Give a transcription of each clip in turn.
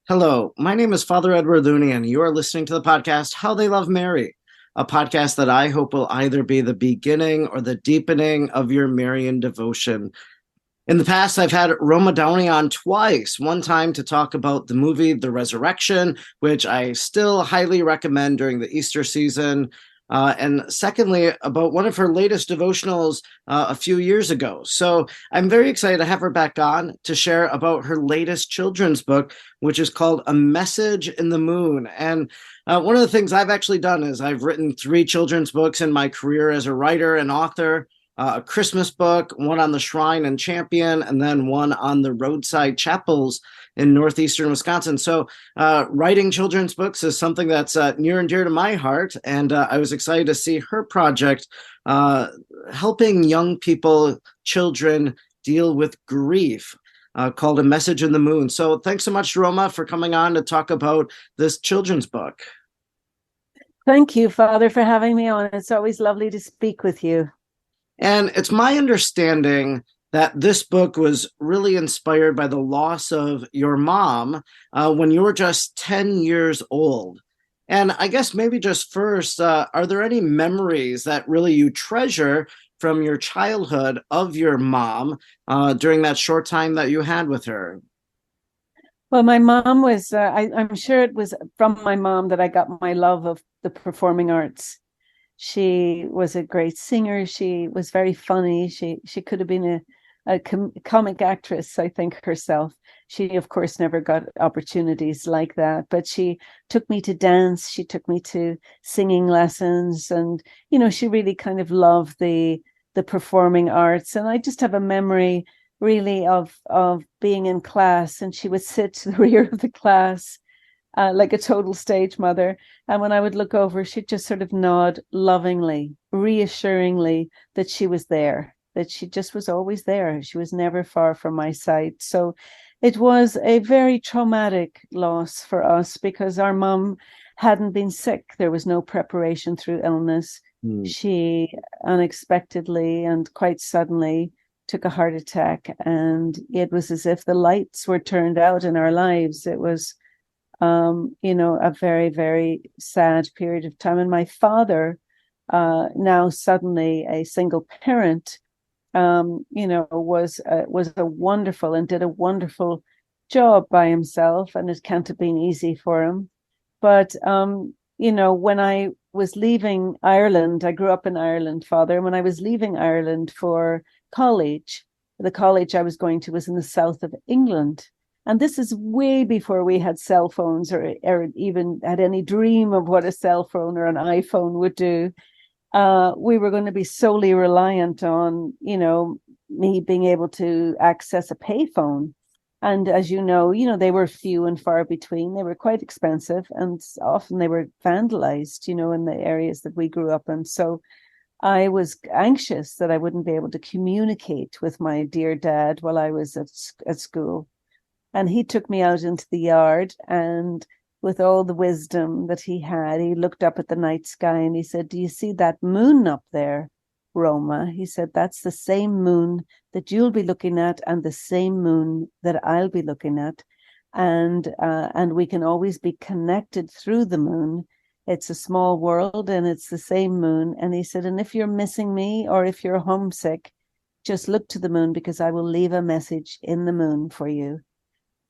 Hello, my name is Father Edward Looney, and you are listening to the podcast How They Love Mary, a podcast that I hope will either be the beginning or the deepening of your Marian devotion. In the past, I've had Roma Downey on twice, one time to talk about the movie The Resurrection, which I still highly recommend during the Easter season. And secondly, about one of her latest devotionals a few years ago. So I'm very excited to have her back on to share about her latest children's book, which is called A Message in the Moon. And one of the things I've actually done is I've written 3 children's books in my career as a writer and author. A Christmas book, one on the Shrine and Champion, and then one on the roadside chapels in northeastern Wisconsin. So writing children's books is something that's near and dear to my heart, and I was excited to see her project helping young people, children, deal with grief, called A Message in the Moon. So thanks so much, Roma, for coming on to talk about this children's book. Thank you, Father, for having me on. It's always lovely to speak with you. And it's my understanding that this book was really inspired by the loss of your mom when you were just 10 years old. And I guess maybe just first, are there any memories that really you treasure from your childhood of your mom during that short time that you had with her? Well, my mom was, I'm sure it was from my mom that I got my love of the performing arts. She was a great singer. She was very funny. She could have been a comic actress, I think, herself. She, of course, never got opportunities like that, but she took me to dance. She took me to singing lessons, and she really kind of loved the performing arts. And I just have a memory, really, of being in class, and she would sit to the rear of the class. Like a total stage mother. And when I would look over, she'd just sort of nod lovingly, reassuringly that she was there, that she just was always there. She was never far from my sight. So it was a very traumatic loss for us because our mum hadn't been sick. There was no preparation through illness. She unexpectedly and quite suddenly took a heart attack. And it was as if the lights were turned out in our lives. It was a very, very sad period of time. And my father, now suddenly a single parent, was a wonderful and did a wonderful job by himself, and it can't have been easy for him. But when I was leaving Ireland, I grew up in Ireland, Father. And when I was leaving Ireland for college, the college I was going to was in the south of England. And this is way before we had cell phones or even had any dream of what a cell phone or an iPhone would do. We were going to be solely reliant on, me being able to access a payphone. And as you know, they were few and far between. They were quite expensive, and often they were vandalized, in the areas that we grew up in. So I was anxious that I wouldn't be able to communicate with my dear dad while I was at school. And he took me out into the yard, and with all the wisdom that he had, he looked up at the night sky and he said, "Do you see that moon up there, Roma?" He said, "That's the same moon that you'll be looking at and the same moon that I'll be looking at. And we can always be connected through the moon. It's a small world and it's the same moon." And he said, "And if you're missing me or if you're homesick, just look to the moon because I will leave a message in the moon for you."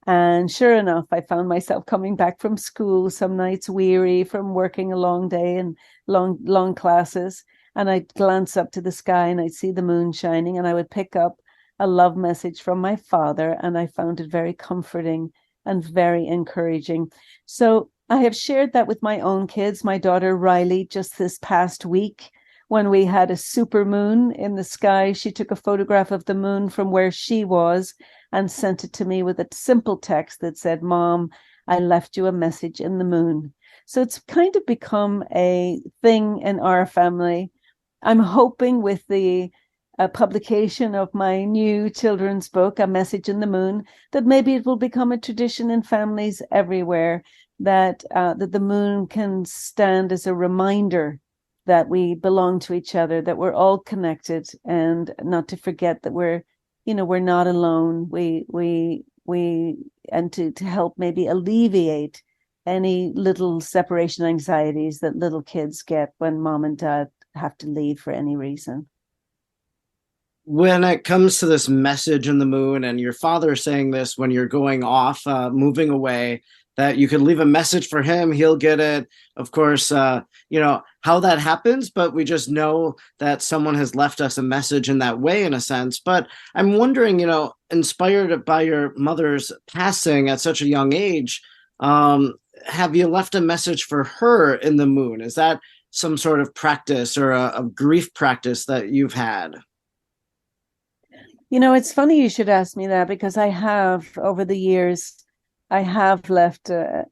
And sure enough, I found myself coming back from school some nights weary from working a long day and long classes. And I'd glance up to the sky and I'd see the moon shining, and I would pick up a love message from my father. And I found it very comforting and very encouraging. So I have shared that with my own kids, my daughter Riley, just this past week. When we had a super moon in the sky, she took a photograph of the moon from where she was and sent it to me with a simple text that said, "Mom, I left you a message in the moon." So it's kind of become a thing in our family. I'm hoping with the publication of my new children's book, A Message in the Moon, that maybe it will become a tradition in families everywhere, that the moon can stand as a reminder that we belong to each other, that we're all connected, and not to forget that we're not alone. We we and to help maybe alleviate any little separation anxieties that little kids get when mom and dad have to leave for any reason. When it comes to this message in the moon, and your father saying this when you're going off, moving away, that you could leave a message for him, he'll get it. Of course, how that happens, but we just know that someone has left us a message in that way, in a sense. But I'm wondering, inspired by your mother's passing at such a young age, have you left a message for her in the moon? Is that some sort of practice or a grief practice that you've had? It's funny you should ask me that, because I have, over the years, I have left a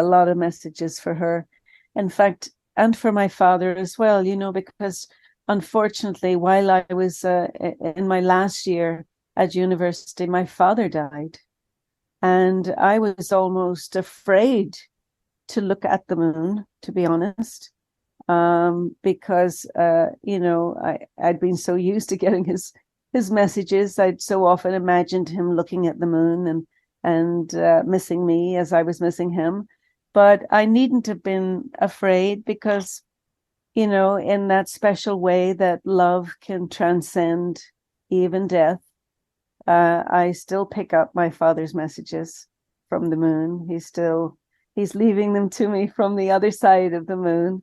lot of messages for her. In fact, and for my father as well, because unfortunately, while I was in my last year at university, my father died. And I was almost afraid to look at the moon, to be honest, because, I'd been so used to getting his messages. I'd so often imagined him looking at the moon and missing me as I was missing him. But I needn't have been afraid, because, in that special way that love can transcend even death, I still pick up my father's messages from the moon. He's leaving them to me from the other side of the moon.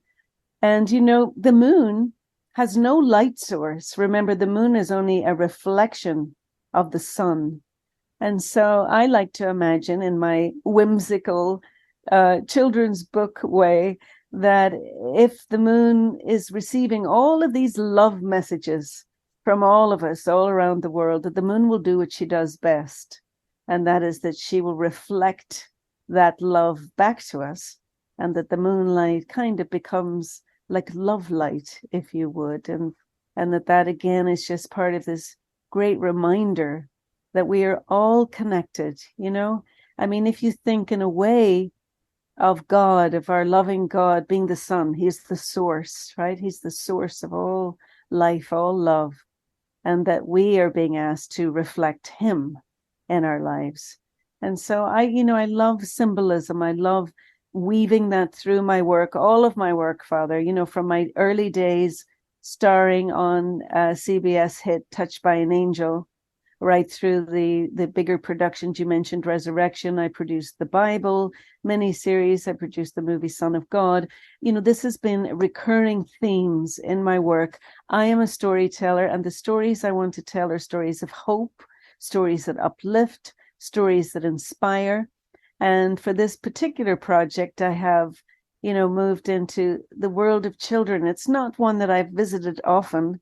And, the moon has no light source. Remember, the moon is only a reflection of the sun. And so I like to imagine, in my whimsical children's book way, that if the moon is receiving all of these love messages from all of us all around the world, that the moon will do what she does best. And that is that she will reflect that love back to us, and that the moonlight kind of becomes like love light, if you would. And that again is just part of this great reminder that we are all connected. I mean, if you think in a way of God, of our loving God being the sun, he's the source, right? He's the source of all life, all love, and that we are being asked to reflect him in our lives. And so I love symbolism. I love weaving that through my work, all of my work, Father, from my early days starring on CBS hit Touched by an Angel, right through the bigger productions. You mentioned Resurrection. I produced the Bible miniseries. I produced the movie Son of God. This has been recurring themes in my work. I am a storyteller, and the stories I want to tell are stories of hope, stories that uplift, stories that inspire. And for this particular project, I have, moved into the world of children. It's not one that I've visited often,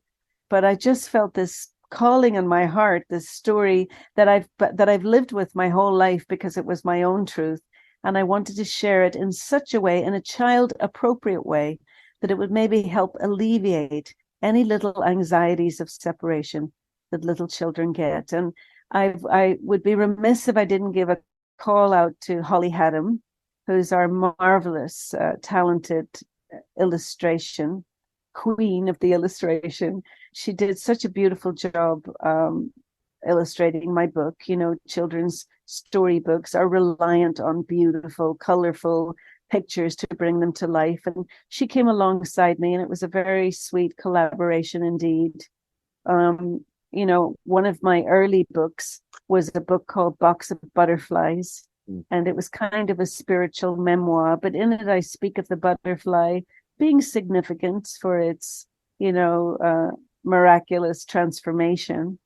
but I just felt this calling in my heart, this story that I've lived with my whole life, because it was my own truth. And I wanted to share it in such a way, in a child appropriate way, that it would maybe help alleviate any little anxieties of separation that little children get. And I would be remiss if I didn't give a call out to Holly Haddam, who's our marvelous, talented illustration queen of the illustration. She did such a beautiful job illustrating my book. Children's storybooks are reliant on beautiful, colorful pictures to bring them to life. And she came alongside me, and it was a very sweet collaboration indeed. One of my early books was a book called Box of Butterflies, and it was kind of a spiritual memoir, but in it I speak of the butterfly being significant for its, miraculous transformation,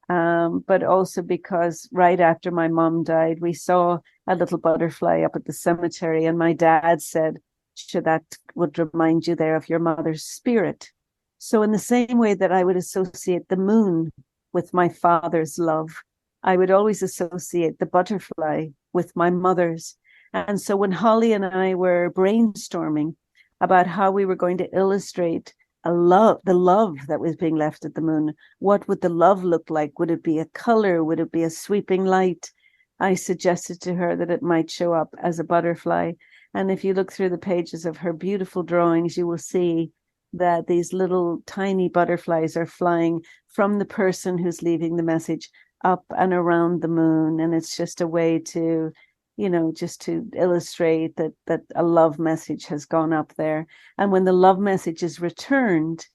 but also because right after my mom died, we saw a little butterfly up at the cemetery, and my dad said, "Sure, that would remind you there of your mother's spirit." So in the same way that I would associate the moon with my father's love, I would always associate the butterfly with my mother's. And so when Holly and I were brainstorming about how we were going to illustrate the love that was being left at the moon, what would the love look like? Would it be a color? Would it be a sweeping light? I suggested to her that it might show up as a butterfly. And if you look through the pages of her beautiful drawings, you will see that these little tiny butterflies are flying from the person who's leaving the message up and around the moon. And it's just a way to, just to illustrate that a love message has gone up there. And when the love message is returned,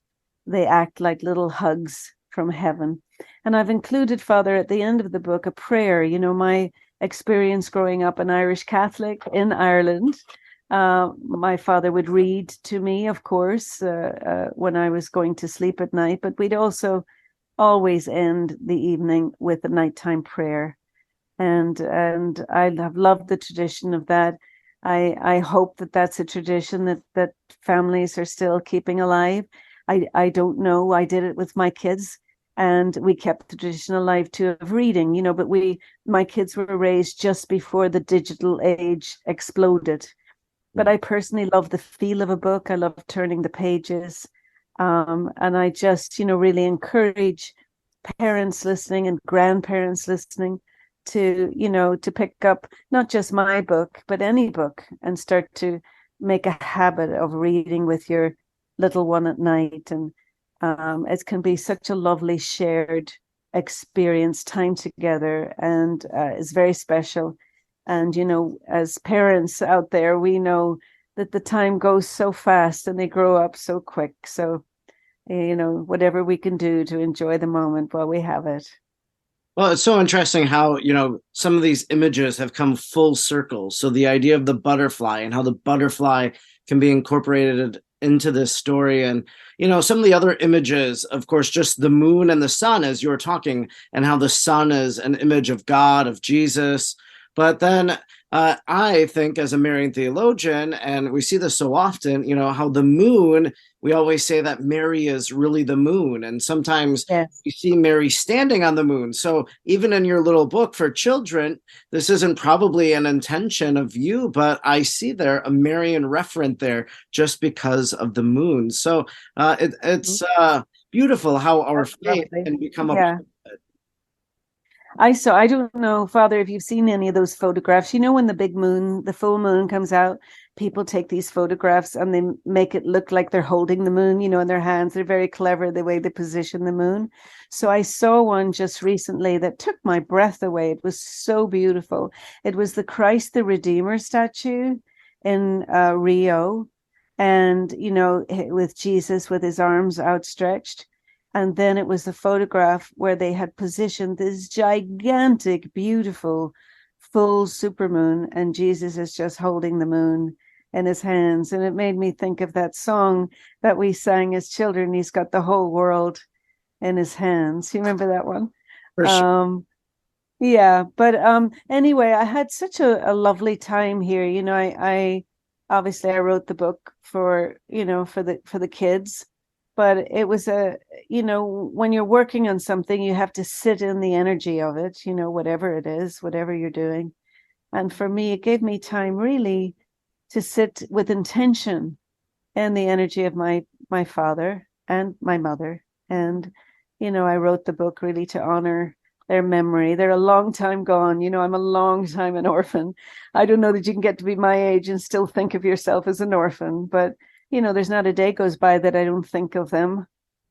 they act like little hugs from heaven. And I've included, Father, at the end of the book, a prayer. My experience growing up an Irish Catholic in Ireland. My father would read to me, of course, when I was going to sleep at night, but we'd also always end the evening with a nighttime prayer. And I have loved the tradition of that. I hope that that's a tradition that families are still keeping alive. I don't know. I did it with my kids, and we kept the tradition alive too of reading, but my kids were raised just before the digital age exploded. But I personally love the feel of a book. I love turning the pages. And I just, really encourage parents listening and grandparents listening to, to pick up not just my book, but any book, and start to make a habit of reading with your little one at night. And it can be such a lovely shared experience, time together, and it's very special. And, as parents out there, we know that the time goes so fast and they grow up so quick. So, whatever we can do to enjoy the moment while we have it. Well, it's so interesting how, some of these images have come full circle. So the idea of the butterfly and how the butterfly can be incorporated into this story. And, some of the other images, of course, just the moon and the sun, as you were talking, and how the sun is an image of God, of Jesus. But then I think, as a Marian theologian, and we see this so often, how the moon, we always say that Mary is really the moon. And sometimes you see Mary standing on the moon. So even in your little book for children, this isn't probably an intention of you, but I see there a Marian referent there just because of the moon. So it's beautiful how our faith can become a part of it. I don't know, Father, if you've seen any of those photographs. When the full moon comes out, people take these photographs and they make it look like they're holding the moon, in their hands. They're very clever the way they position the moon. So I saw one just recently that took my breath away. It was so beautiful. It was the Christ the Redeemer statue in Rio, and, with Jesus with his arms outstretched. And then it was the photograph where they had positioned this gigantic, beautiful, full supermoon, and Jesus is just holding the moon in his hands. And it made me think of that song that we sang as children. He's got the whole world in his hands. You remember that one? For sure. Yeah. But anyway, I had such a lovely time here. I obviously I wrote the book for the kids. But it was when you're working on something, you have to sit in the energy of it, whatever it is, whatever you're doing. And for me, it gave me time really to sit with intention in the energy of my father and my mother. And, I wrote the book really to honor their memory. They're a long time gone. I'm a long time an orphan. I don't know that you can get to be my age and still think of yourself as an orphan, but there's not a day goes by that I don't think of them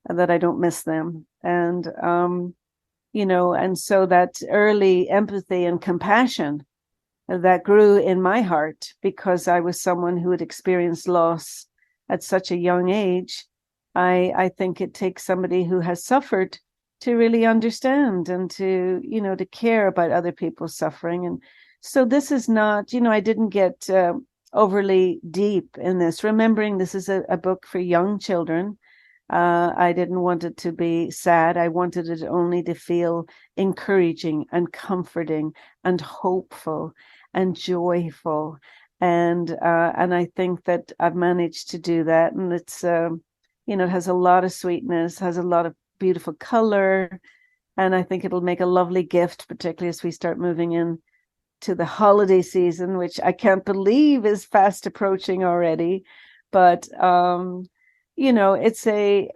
and that I don't miss them. And, and so that early empathy and compassion that grew in my heart because I was someone who had experienced loss at such a young age. I think it takes somebody who has suffered to really understand and to care about other people's suffering. And so this is not, I didn't get overly deep in this, remembering this is a book for young children. I didn't want it to be sad. I wanted it only to feel encouraging and comforting and hopeful and joyful. And I think that I've managed to do that. And it's, it has a lot of sweetness, has a lot of beautiful color. And I think it'll make a lovely gift, particularly as we start moving in to the holiday season, which I can't believe is fast approaching already. But it's I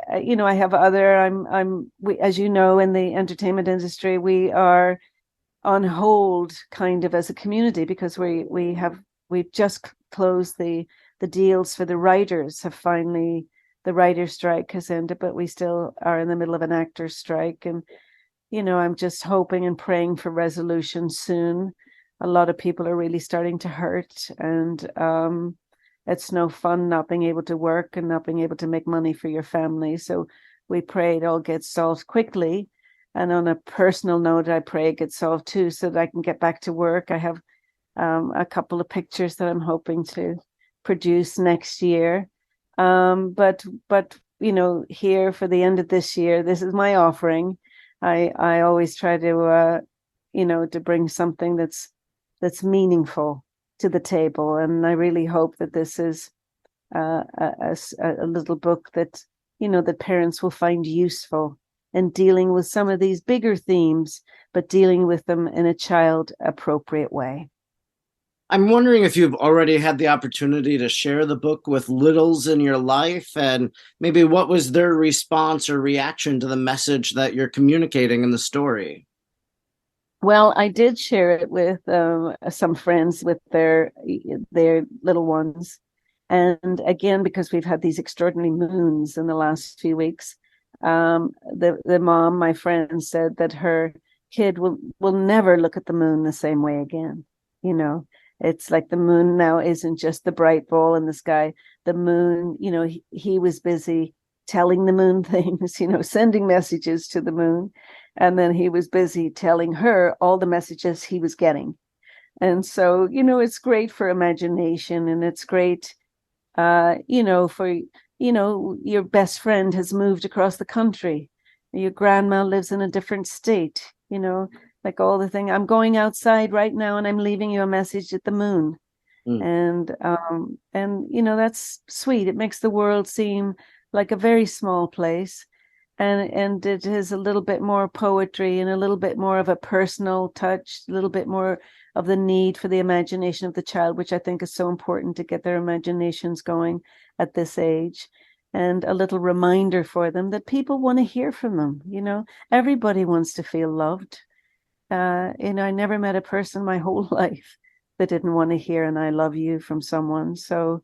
have as in the entertainment industry, we are on hold kind of as a community because we've just closed the deals for the writers. The writer's strike has ended, but we still are in the middle of an actor's strike. And I'm just hoping and praying for resolution soon. A lot of people are really starting to hurt, and it's no fun not being able to work and not being able to make money for your family. So we pray it all gets solved quickly. And on a personal note, I pray it gets solved too, so that I can get back to work. I have a couple of pictures that I'm hoping to produce next year. But here for the end of this year, this is my offering. I always try to bring something that's meaningful to the table, and I really hope that this is a little book that parents will find useful in dealing with some of these bigger themes, but dealing with them in a child appropriate way. I'm wondering if you've already had the opportunity to share the book with littles in your life, and maybe what was their response or reaction to the message that you're communicating in the story? Well, I did share it with some friends with their little ones, and again, because we've had these extraordinary moons in the last few weeks, the mom, my friend, said that her kid will never look at the moon the same way again. It's like the moon now isn't just the bright ball in the sky. The moon, he was busy telling the moon things, sending messages to the moon. And then he was busy telling her all the messages he was getting. And so, it's great for imagination, and it's great, your best friend has moved across the country. Your grandma lives in a different state, like all the thing. I'm going outside right now and I'm leaving you a message at the moon. And that's sweet. It makes the world seem like a very small place. And it has a little bit more poetry and a little bit more of a personal touch, a little bit more of the need for the imagination of the child, which I think is so important to get their imaginations going at this age. And a little reminder for them that people want to hear from them. Everybody wants to feel loved. I never met a person my whole life that didn't want to hear an "I love you" from someone. So,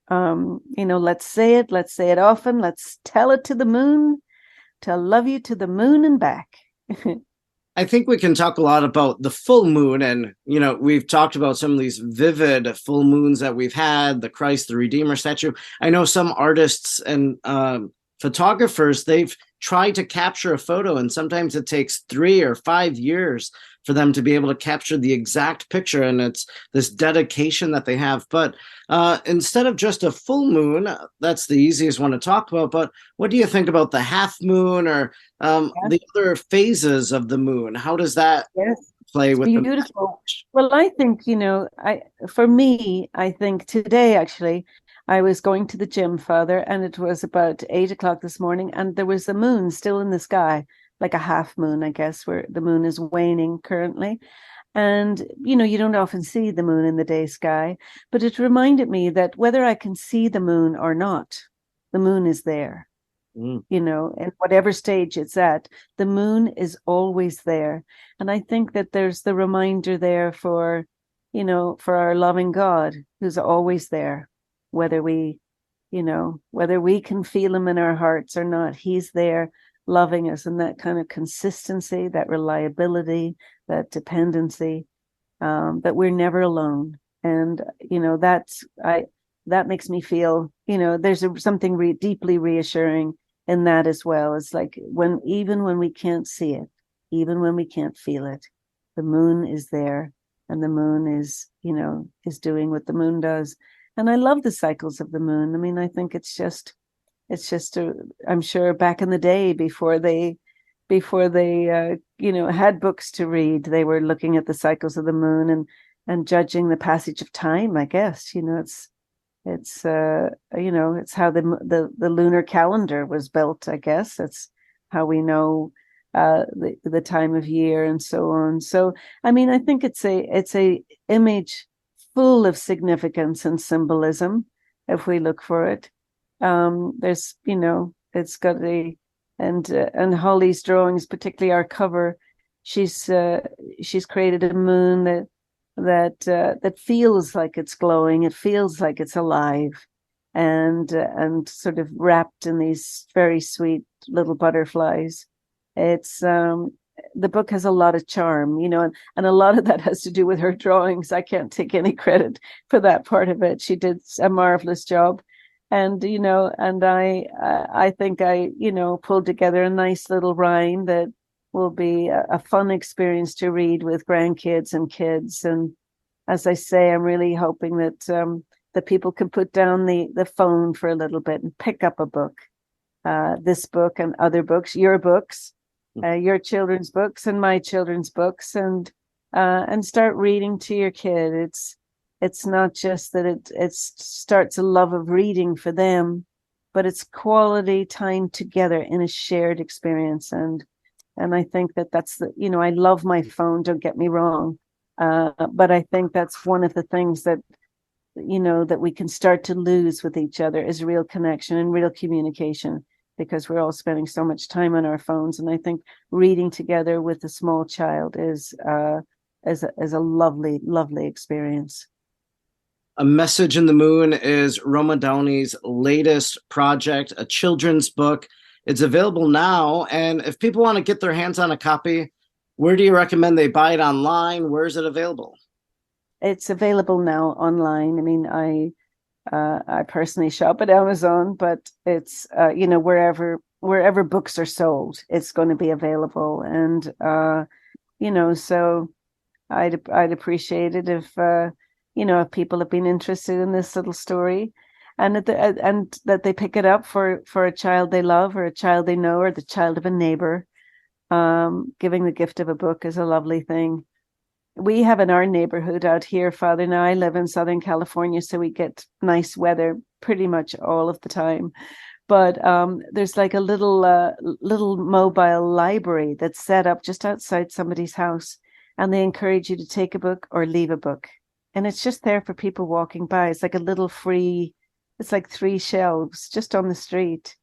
let's say it often. Let's tell it to the moon, to love you to the moon and back. I think we can talk a lot about the full moon, and we've talked about some of these vivid full moons that we've had, the Christ the Redeemer statue. I know some artists and photographers, they've tried to capture a photo, and sometimes it takes 3 or 5 years for them to be able to capture the exact picture, and it's this dedication that they have. But instead of just a full moon, that's the easiest one to talk about, but what do you think about the half moon, or the other phases of the moon? How does that play with beautiful? Well, I think, for me, I think today, actually, I was going to the gym, Father, and it was about 8 o'clock this morning, and there was a moon still in the sky, like a half moon, I guess, where the moon is waning currently. And, you don't often see the moon in the day sky, but it reminded me that whether I can see the moon or not, the moon is there. In whatever stage it's at, the moon is always there. And I think that there's the reminder there for our loving God, who's always there, whether we can feel him in our hearts or not. He's there loving us, and that kind of consistency, that reliability, that dependency, that we're never alone. And that makes me feel there's something deeply reassuring in that as well. It's like even when we can't see it, even when we can't feel it, the moon is there, and the moon is doing what the moon does. And I love the cycles of the moon. I mean, I think it's just I'm sure back in the day, before they had books to read, they were looking at the cycles of the moon and judging the passage of time, I guess. It's how the lunar calendar was built, I guess. That's how we know the time of year and so on. So, I mean, I think it's a image full of significance and symbolism if we look for it. There's it's got and Holly's drawings, particularly our cover, she's created a moon that feels like it's glowing. It feels like it's alive, and sort of wrapped in these very sweet little butterflies. It's the book has a lot of charm, and a lot of that has to do with her drawings. I can't take any credit for that part of it. She did a marvelous job. And, I think I, pulled together a nice little rhyme that will be a fun experience to read with grandkids and kids. And as I say, I'm really hoping that people can put down the phone for a little bit and pick up a book, this book and other books, your children's books and my children's books, and start reading to your kid. It's not just that it starts a love of reading for them, but it's quality time together in a shared experience. And I think that's I love my phone, don't get me wrong. But I think that's one of the things that we can start to lose with each other is real connection and real communication, because we're all spending so much time on our phones. And I think reading together with a small child is a lovely, lovely experience. A Message in the Moon is Roma Downey's latest project, a children's book. It's available now. And if people want to get their hands on a copy, where do you recommend they buy it online? Where is it available? It's available now online. I mean, I personally shop at Amazon, but it's wherever books are sold, it's going to be available. And so I'd appreciate it if if people have been interested in this little story, and that they pick it up for a child they love, or a child they know, or the child of a neighbor. Giving the gift of a book is a lovely thing. We have in our neighborhood out here, Father, now I live in Southern California, so we get nice weather pretty much all of the time. But there's like a little mobile library that's set up just outside somebody's house, and they encourage you to take a book or leave a book. And it's just there for people walking by. It's like a little free, it's like 3 shelves just on the street.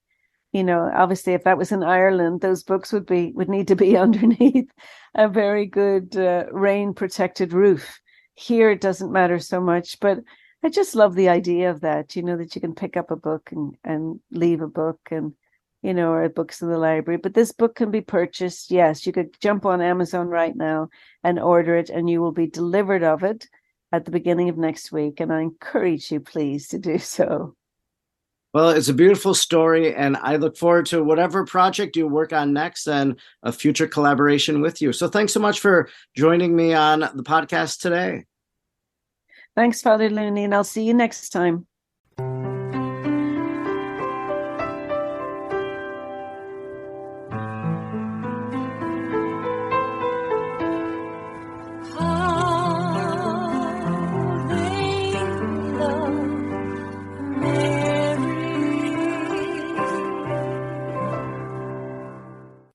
Obviously, if that was in Ireland, those books would need to be underneath a very good rain protected roof. Here, it doesn't matter so much, but I just love the idea of that, that you can pick up a book and leave a book, and, or books in the library. But this book can be purchased. Yes, you could jump on Amazon right now and order it, and you will be delivered of it at the beginning of next week. And I encourage you, please, to do so. Well, it's a beautiful story, and I look forward to whatever project you work on next and a future collaboration with you. So thanks so much for joining me on the podcast today. Thanks, Father Looney, and I'll see you next time.